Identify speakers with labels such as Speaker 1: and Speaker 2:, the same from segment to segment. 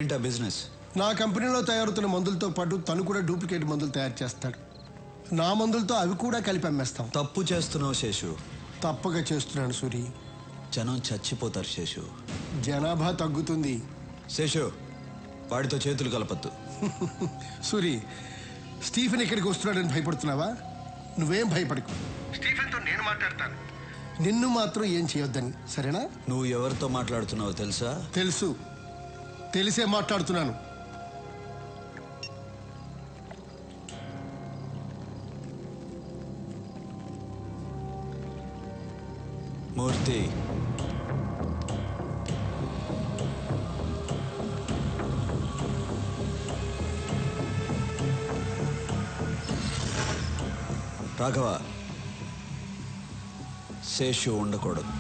Speaker 1: ఏంటా బిజినెస్?
Speaker 2: నా కంపెనీలో తయారవుతున్న మందులతో పాటు తను కూడా డూప్లికేట్ మందులు తయారు చేస్తాడు. నా మందులతో అవి కూడా కలిపి అమ్మేస్తాం.
Speaker 1: తప్పు చేస్తున్నావు శేషు.
Speaker 2: తప్పగా చేస్తున్నాను సూరి.
Speaker 1: జనం చచ్చిపోతారు శేషు.
Speaker 2: జనాభా తగ్గుతుంది
Speaker 1: శేషు. వాడితో చేతులు కలపద్దు.
Speaker 2: సూరి, స్టీఫెన్ ఇక్కడికి వస్తున్నాడని భయపడుతున్నావా? నువ్వేం భయపడకు. స్టీఫెన్తో నేను మాట్లాడతాను. నిన్ను మాత్రం ఏం చేయొద్దని, సరేనా?
Speaker 1: నువ్వు ఎవరితో మాట్లాడుతున్నావో తెలుసా?
Speaker 2: తెలుసు, తెలిసే మాట్లాడుతున్నాను.
Speaker 1: మూర్తి, రాఘవ, శేషు ఉండకూడదు.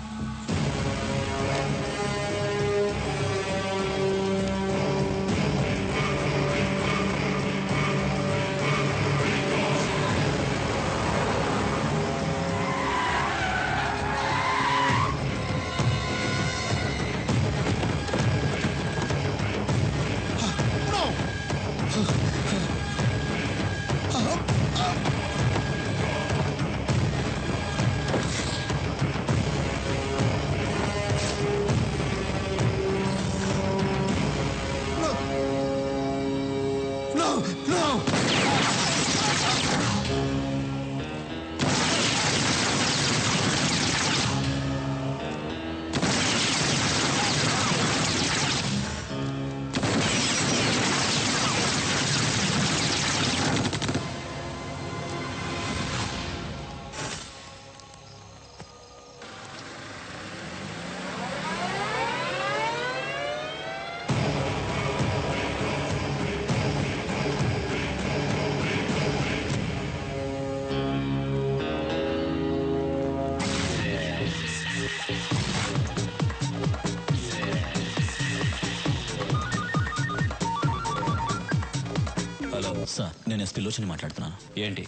Speaker 3: హలో సార్, నేను ఎస్పీ లోచని మాట్లాడుతున్నాను. ఏంటి?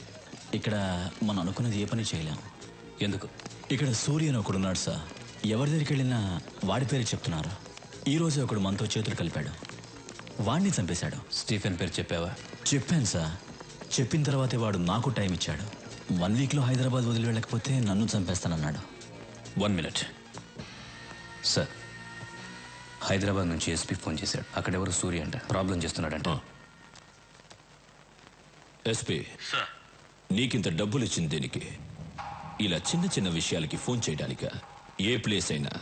Speaker 3: ఇక్కడ మనం అనుకున్నది ఏ పని చేయలేము. ఎందుకు? ఇక్కడ సూర్య అని ఒకడున్నాడు సార్. ఎవరి దగ్గరికి వెళ్ళినా వాడి పేరు చెప్తున్నారు. ఈ రోజు ఒకడు మనతో చేతులు కలిపాడు, వాడిని చంపేశాడు. స్టీఫెన్ పేరు చెప్పావా? చెప్పాను సార్. చెప్పిన తర్వాతే వాడు నాకు టైం ఇచ్చాడు. 1 వీక్లో హైదరాబాద్ వదిలి వెళ్ళకపోతే నన్ను చంపేస్తానన్నాడు.
Speaker 4: 1 మినిట్ సార్. హైదరాబాద్ నుంచి ఎస్పీ ఫోన్ చేశాడు. అక్కడెవరు సూర్య అంట ప్రాబ్లం చేస్తున్నాడంట.
Speaker 5: ఎస్పీ సార్, నీకింత డబ్బులు ఇచ్చింది దేనికి? ఇలా చిన్న చిన్న విషయాలకి ఫోన్ చేయడానిక? ఏ ప్లేస్ అయినా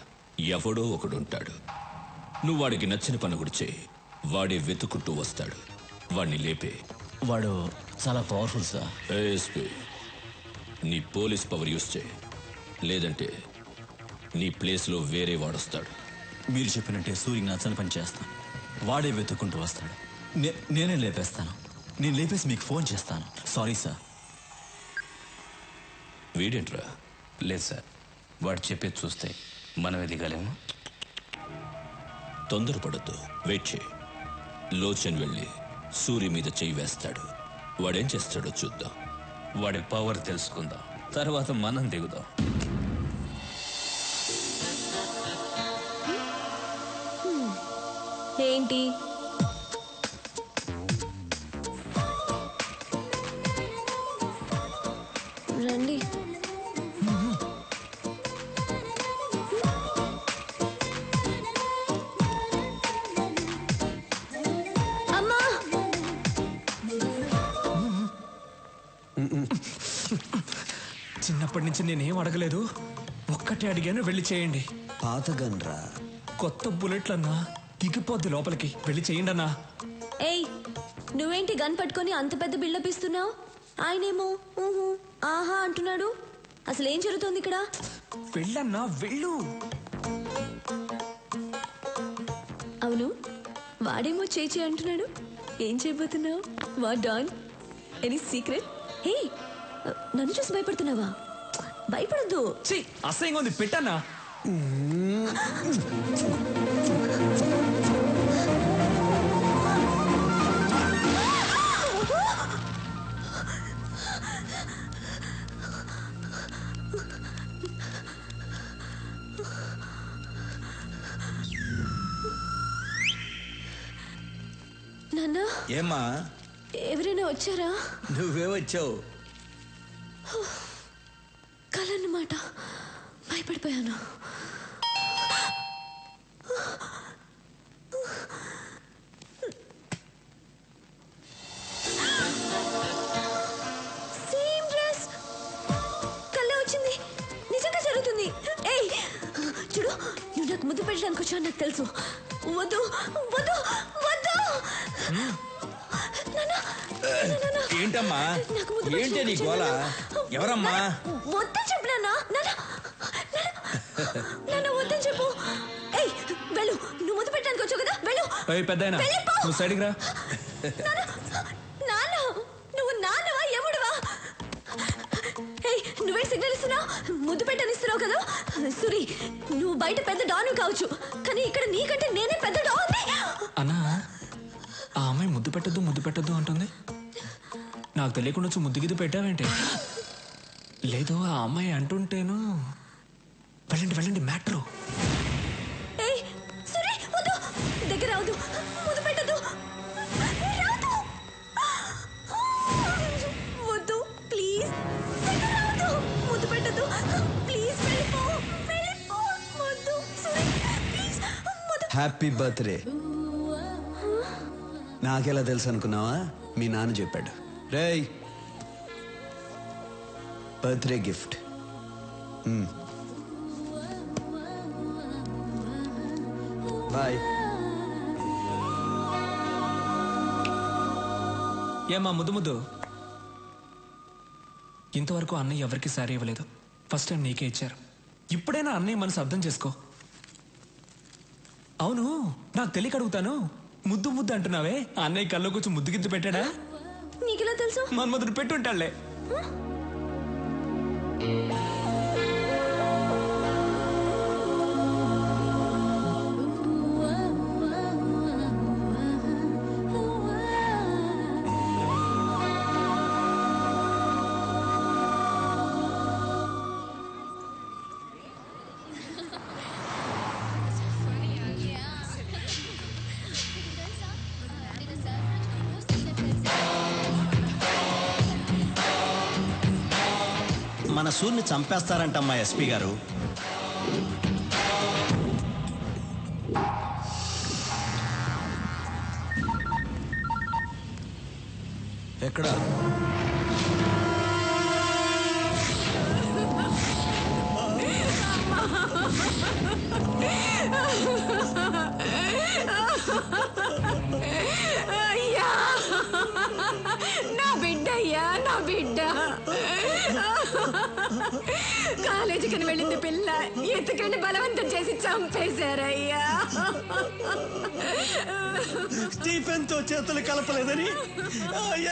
Speaker 5: ఎవడో ఒకడుంటాడు. నువ్వు వాడికి నచ్చిన పని కూడా చేయి, వాడే వెతుకుంటూ వస్తాడు. వాడిని లేపే.
Speaker 3: వాడు చాలా పవర్ఫుల్ సార్.
Speaker 5: ఎస్పీ, నీ పోలీస్ పవర్ యూస్ చేయి, లేదంటే నీ ప్లేస్లో వేరే వాడొస్తాడు.
Speaker 3: మీరు చెప్పినట్టే సూర్యకి నచ్చని పని చేస్తాను. వాడే వెతుక్కుంటూ వస్తాడు. నేనే లేపేస్తాను. నేను లేపేసి మీకు ఫోన్ చేస్తాను. Sorry sir.
Speaker 5: వీడేంట్రా?
Speaker 4: లేదు సార్, వాడు చెప్పేది చూస్తే మనం ఎదిగలేము.
Speaker 5: తొందరపడద్దు, వెయిట్ చేయి. లోచన్ వెళ్ళి సూర్య మీద చెయ్యి వేస్తాడు. వాడేం చేస్తాడో చూద్దాం.
Speaker 4: వాడి పవర్ తెలుసుకుందాం, తర్వాత మనం దిగుదాం.
Speaker 6: ఏంటి? రండి. అమ్మా!
Speaker 7: చిన్నప్పటి నుంచి నేనేం అడగలేదు, ఒక్కటే అడిగాను, వెళ్ళి చేయండి.
Speaker 1: పాత గన్రా.
Speaker 7: కొత్త బుల్లెట్లన్నా దిగిపోద్ది లోపలికి, వెళ్ళి చేయండి అన్నా.
Speaker 6: ఏయ్, నువ్వేంటి గన్ పట్టుకొని అంత పెద్ద బిల్డప్ ఇస్తున్నావు? ఆయనేమో ఊహు ఆహా అంటున్నాడు. అసలు ఏం జరుగుతోంది ఇక్కడ?
Speaker 7: వెళ్ళన్నా, వెళ్ళు.
Speaker 6: అవును, వాడేమో చేచి అంటున్నాడు. ఏం చేయబోతున్నావు? వా డాన్, ఎనీ సీక్రెట్? హే, నన్ను చూసి భయపడుతున్నావా? భయపడద్దు.
Speaker 7: అసహ్యంగా ఉంది, పెట్టన్నా.
Speaker 6: నాన్న
Speaker 1: ఏమ్మా
Speaker 6: ఎవరైనా వచ్చారా?
Speaker 1: నువ్వే వచ్చావు.
Speaker 6: కలన్నమాట. భయపడిపోయాను. Same dress. కళ్ళ వచ్చింది. నిజంగా జరుగుతుంది. ఏయ్ చూడు, నువ్వు నాకు ముద్దు పెట్టడానికి వచ్చావు నాకు తెలుసు. వద్దు వద్దు వద్దు.
Speaker 1: ఏంటమ్మా ఏంటి నీ గోల? ఎవరమ్మా?
Speaker 6: వద్దని చెప్పినా నన్ను వద్దని చెప్పు. ఏయ్ వెళ్ళు, నువ్వు ముద్దు పెట్టడానికి వచ్చావు కదా, వెళ్ళు.
Speaker 7: పెద్దాయనా నువ్వు సైడ్కి రా.
Speaker 6: నాన్న నువ్వు నాన్నవా ఎముడువా? ఏయ్ నువ్వే సిగ్నల్ ఇస్తున్నావు, ముద్దు పెట్టనిస్తున్నావు కదా. సురి, నువ్వు బయట పెద్ద డాను కావచ్చు, కానీ ఇక్కడ నీకంటే నేనే పెద్ద డాన్ని.
Speaker 7: అన్నా, ఆ అమ్మాయి ముద్దు పెట్టద్దు అంటుంది. నాకు తెలియకుండా వచ్చి ముద్దు గిద్దు పెట్టావేంటి? లేదు, ఆ అమ్మాయి అంటుంటేను. వెళ్ళండి మ్యాట్రు.
Speaker 6: ఏయ్ సురి, వద్దు, దగ్గర రావద్దు, ముద్దు పెట్టద్దు, రావద్దు, వద్దు ప్లీజ్, దగ్గర రావద్దు, ముద్దు పెట్టద్దు ప్లీజ్, వెళ్ళిపో, వద్దు సురి ప్లీజ్, వద్దు.
Speaker 1: Happy birthday. నాకెలా తెలుసు అనుకున్నావా? మీ నాన్న చెప్పాడు. రేయ్, బర్త్డే గిఫ్ట్. బాయ్.
Speaker 7: ఏమా ముద్దు ఇంతవరకు అన్నయ్య ఎవరికి సారీ ఇవ్వలేదు. ఫస్ట్ టైం నీకే ఇచ్చారు. ఇప్పుడైనా అన్నయ్య మనసు అర్థం చేసుకో. అవును, నాకు తెలియక అడుగుతాను, ముద్దు అంటున్నావే, అన్నయ్య కల్లో కొంచెం ముద్దు గిద్దు పెట్టాడా?
Speaker 6: నీకెలా తెలుసు?
Speaker 7: మన్మధుడు పెట్టుంటాళ్లే.
Speaker 8: మన సూర్ని చంపేస్తారంటమ్మా ఎస్పీ గారు.
Speaker 1: ఎక్కడ?
Speaker 9: అయ్యా, నా బిడ్డ అయ్యా, నా బిడ్డ. కాలేజీకి వెళ్ళింది పిల్ల, ఎత్తుకండి బలవంతం చేసి చంపేశారయ్యా.
Speaker 8: స్టీఫెన్ తో చేతులు కలపలేదని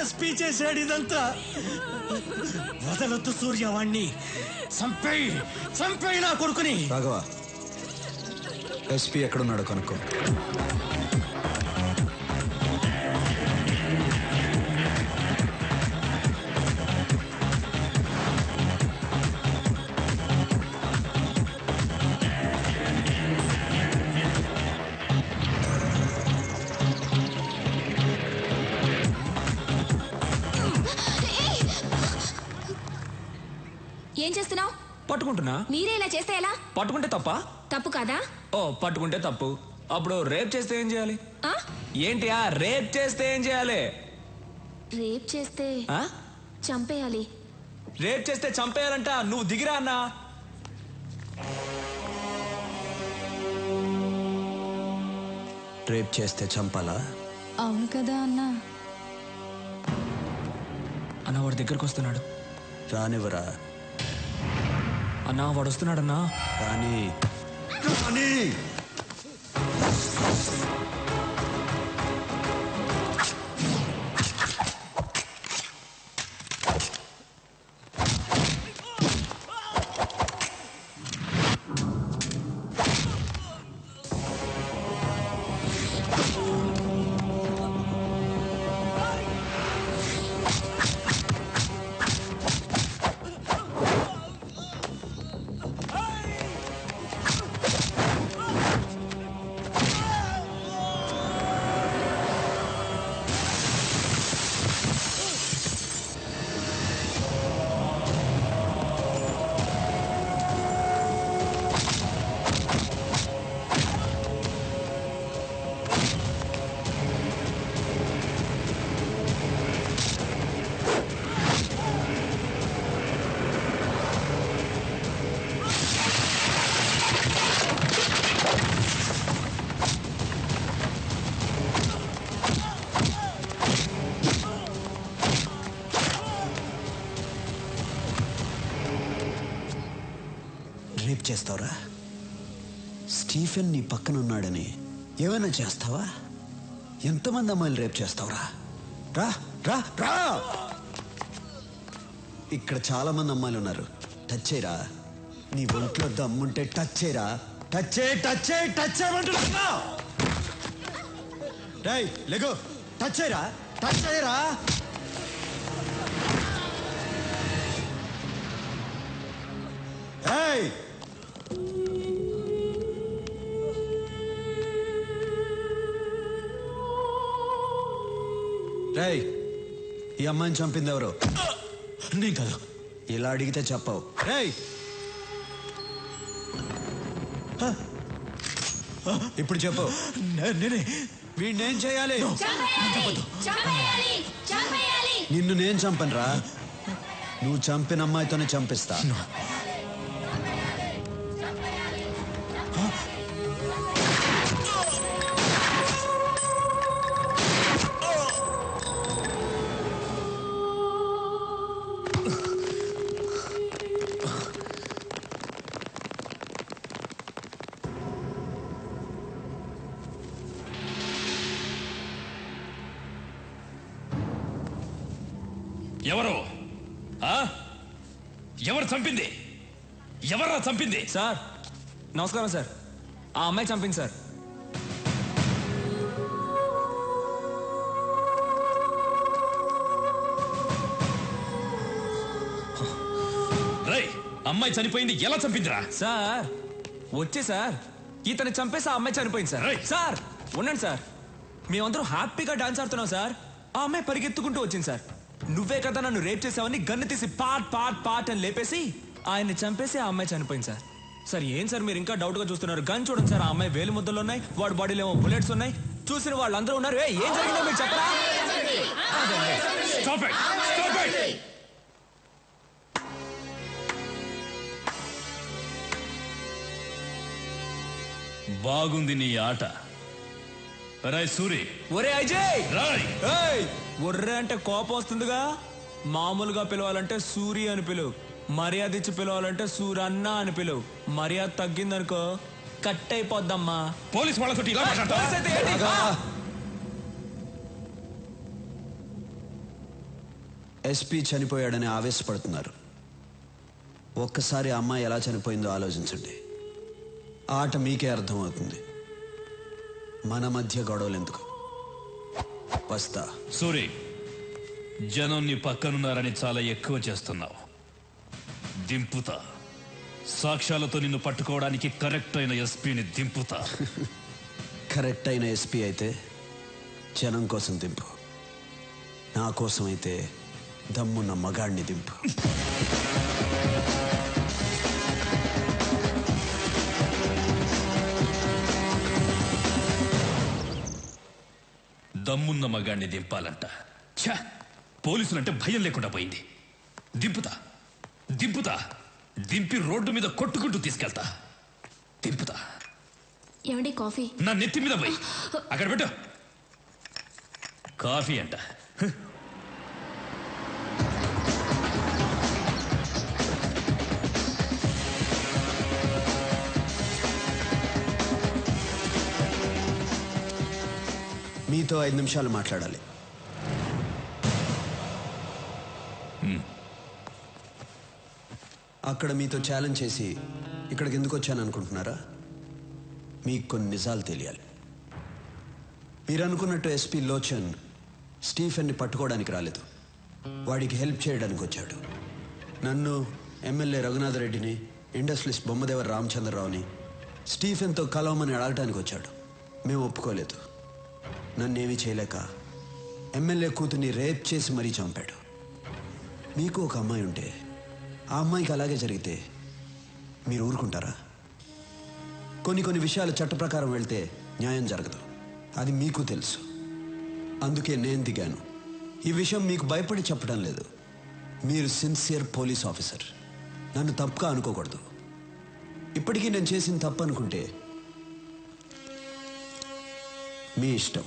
Speaker 8: ఎస్పీ చేశాడు ఇదంతా. వదలొద్దు సూర్యవాణ్ణి, చంపేయి నా కొడుకుని.
Speaker 1: రాఘవ, ఎస్పీ ఎక్కడున్నాడో కనుక్కో.
Speaker 9: ఏం చేస్తున్నావు?
Speaker 7: పట్టుకుంటున్నా.
Speaker 9: మీరే ఇలా చేస్తే ఎలా?
Speaker 7: పట్టుకుంటే తప్ప?
Speaker 9: తప్పు కాదా?
Speaker 7: ఓ, పట్టుకుంటే తప్పు. అప్పుడు రేప్ చేస్తే ఏం చేయాలి? ఏంటి రేప్ చేస్తే ఏం చేయాలి?
Speaker 9: రేప్ చేస్తే చంపేయాలి.
Speaker 7: రేప్ చేస్తే చంపేయాలంట. నువ్వు దిగిరా అన్నా.
Speaker 1: రేప్ చేస్తే చంపాలా?
Speaker 9: అవును కదా అన్నా.
Speaker 7: అన్నా, వాడి దగ్గరకు వస్తున్నాడు.
Speaker 1: రానివరా?
Speaker 7: అన్నా, వాడు వస్తున్నాడన్నా.
Speaker 1: రాని. చేస్తావురా? స్టీఫెన్ నీ పక్కన ఉన్నాడని ఏమైనా చేస్తావా? ఎంతమంది అమ్మాయిలు రేప్ చేస్తావురా? రా రా రా! ఇక్కడ చాలా మంది అమ్మాయిలు ఉన్నారు. టచ్ చేయరా. నీ ఒంట్లో దమ్ముంటే టచ్ చేయరా. టచ్ చేయి, టచ్ చేయి, టచ్ చేయమంటున్నా. రేయ్ లెగో, టచ్ చేయరా, టచ్ చేయరా. రేయ్ రేయ్, ఈ అమ్మాయిని చంపింది ఎవరు?
Speaker 3: నేను కాదు.
Speaker 1: ఇలా అడిగితే చెప్పవు. రేయ్ ఇప్పుడు చెప్పు.
Speaker 3: నేనే.
Speaker 1: వీడినేం చేయాలి? నిన్ను నేను చంపనురా. నువ్వు చంపిన అమ్మాయితోనే చంపిస్తా.
Speaker 5: ఎవరు? ఎవరు చంపింది? ఎవరా చంపింది?
Speaker 7: సార్ నమస్కారం సార్. ఆ అమ్మాయి చంపింది సార్.
Speaker 5: రేయ్, అమ్మాయి చనిపోయింది. ఎలా చంపిందిరా?
Speaker 7: సార్ వచ్చే సార్, ఇతను చంపేసి ఆ అమ్మాయి చనిపోయింది సార్. సార్ ఉండండి సార్, మేమందరం హ్యాపీగా డాన్స్ ఆడుతున్నాం సార్. ఆ అమ్మాయి పరిగెత్తుకుంటూ వచ్చింది సార్. నువ్వే కదా నన్ను రేప్ చేసావని గన్ను తీసి పాట్ పాట్ పాట్ అని లేపేసి ఆయన్ని చంపేసి ఆ అమ్మాయి చనిపోయింది సార్. సార్ ఏం సార్ మీరు ఇంకా డౌట్ గా చూస్తున్నారు? గన్ చూడండి సార్, ఆ అమ్మాయి వేలు ముద్దలు ఉన్నాయి, వాడి బాడీలో ఏమో బుల్లెట్స్ ఉన్నాయి. చూసిన వాళ్ళందరూ ఉన్నారు. ఏం జరిగిందో మీరు చెప్పరా?
Speaker 5: Stop it! Stop it! బాగుంది నీ ఆట. రాయ్ సూరి.
Speaker 7: ఒరే అజయ్,
Speaker 5: రాయ్.
Speaker 7: ఒర్రే అంటే కోపం వస్తుందిగా. మామూలుగా పిలవాలంటే సూరి అని పిలువు, మర్యాద ఇచ్చి పిలవాలంటే సూరన్న అని పిలువు. మర్యాద తగ్గిందనుకో కట్ అయిపోద్దమ్మా.
Speaker 5: పోలీస్ వాళ్ళతో ఇలా మాట్లాడతావా?
Speaker 1: ఎస్పీ చనిపోయాడని ఆవేశపడుతున్నారు. ఒక్కసారి ఆ అమ్మాయి ఎలా చనిపోయిందో ఆలోచించండి. ఆట మీకే అర్థమవుతుంది. మన మధ్య గొడవలు ఎందుకు? వస్తా.
Speaker 5: సూరి, జనం నీ పక్కనున్నారని చాలా ఎక్కువ చేస్తున్నావు. దింపుతా. సాక్ష్యాలతో నిన్ను పట్టుకోవడానికి కరెక్ట్ అయిన ఎస్పీని దింపుతా.
Speaker 1: కరెక్ట్ అయిన ఎస్పీ అయితే జనం కోసం దింపు. నా కోసం అయితే దమ్మున్న మగాడిని దింపు.
Speaker 5: దమ్మున్న మగాడిని దింపాలంట. ఛా, పోలీసులంటే భయం లేకుండా పోయింది. దింపుతా, దింపుతా. దింపి రోడ్డు మీద కొట్టుకుంటూ తీసుకెళ్తా. దింపుతా.
Speaker 9: ఏమండి కాఫీ?
Speaker 5: నా నెత్తి మీద పోయి అక్కడ పెట్టు. కాఫీ అంట.
Speaker 1: మీతో 5 నిమిషాలు మాట్లాడాలి. అక్కడ మీతో ఛాలెంజ్ చేసి ఇక్కడికి ఎందుకు వచ్చాను అనుకుంటున్నారా? మీకు కొన్ని నిజాలు తెలియాలి. మీరు అనుకున్నట్టు ఎస్పీ లోచన్ స్టీఫెన్ని పట్టుకోవడానికి రాలేదు. వాడికి హెల్ప్ చేయడానికి వచ్చాడు. నన్ను, ఎమ్మెల్యే రఘునాథరెడ్డిని, ఇండస్ట్రియలిస్ట్ బొమ్మదేవర రామచంద్రరావుని స్టీఫెన్తో కలవమని అడగటానికి వచ్చాడు. మేము ఒప్పుకోలేదు. నన్నేమీ చేయలేక ఎమ్మెల్యే కూతుర్ని రేప్ చేసి మరీ చంపాడు. మీకు ఒక అమ్మాయి ఉంటే ఆ అమ్మాయికి అలాగే జరిగితే మీరు ఊరుకుంటారా? కొన్ని విషయాలు చట్ట ప్రకారం వెళ్తే న్యాయం జరగదు. అది మీకు తెలుసు. అందుకే నేను దిగాను. ఈ విషయం మీకు భయపడి చెప్పడం లేదు. మీరు సిన్సియర్ పోలీస్ ఆఫీసర్. నన్ను తప్పుగా అనుకోకూడదు. ఇప్పటికీ నేను చేసిన తప్పు అనుకుంటే మీ ఇష్టం.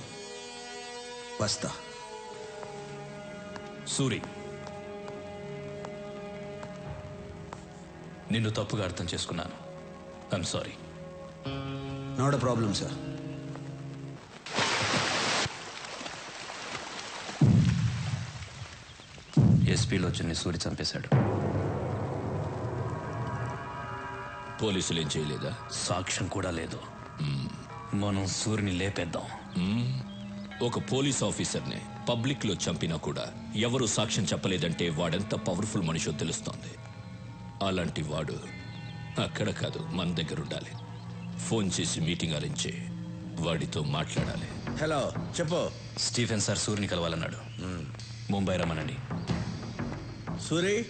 Speaker 1: వస్తా.
Speaker 5: సూరి, నిన్ను తప్పుగా అర్థం చేసుకున్నాను.
Speaker 4: I'm sorry.
Speaker 1: Not a problem sir.
Speaker 4: ఎస్పీలో వచ్చి సూరి చంపేశాడు.
Speaker 5: పోలీసులు ఏం చేయలేదా?
Speaker 4: సాక్ష్యం కూడా లేదు. మనం సూరిని లేపేద్దాం.
Speaker 5: ఒక పోలీస్ ఆఫీసర్ని పబ్లిక్ లో చంపినా కూడా ఎవరు సాక్ష్యం చెప్పలేదంటే వాడెంత పవర్ఫుల్ మనిషో తెలుస్తోంది. అలాంటి వాడు అక్కడ కాదు, మన దగ్గర ఉండాలి. ఫోన్ చేసి మీటింగ్ అరేంజ్ చేయి, వాడితో మాట్లాడాలి.
Speaker 8: హలో, చెప్పు.
Speaker 4: స్టీఫెన్ సార్ సూరిని కలవాలన్నాడు. ముంబై రమ్మనండి.
Speaker 8: సూరి